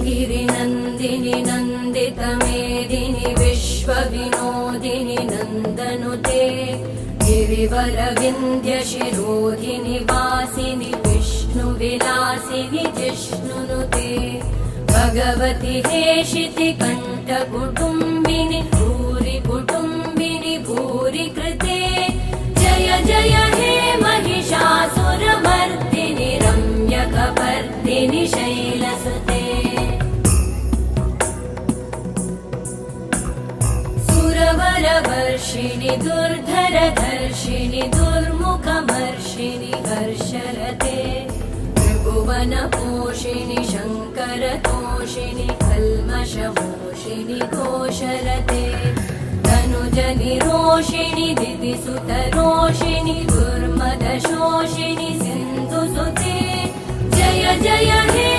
गिरिनन्दिनि नन्दितमेदिनि विश्वविनोदिनि नन्दनुते गिरिवरविन्ध्यशिरोधिनि वासिनि विष्णुविलासिनि जिष्णुनुते भगवति हेशिति कण्ठकुटुम्बिनि भूरि कुटुम्बिनि भूरि कृते जय जय हे महिषासुरमर्दिनि रम्यकपर्दिनि शैलसुते सुरवरवर्षिणि दुर्धरधर्षिणि दुर्मुखमर्षिणि हर्षरते त्रिभुवनपोषिणि शङ्करतोषिणि कल्मषमोषिणि घोषरते तनुजनिरोषिणि दिदिसुतरोषिणि दुर्मदशोषिणि सिन्धुसुते जय जय हे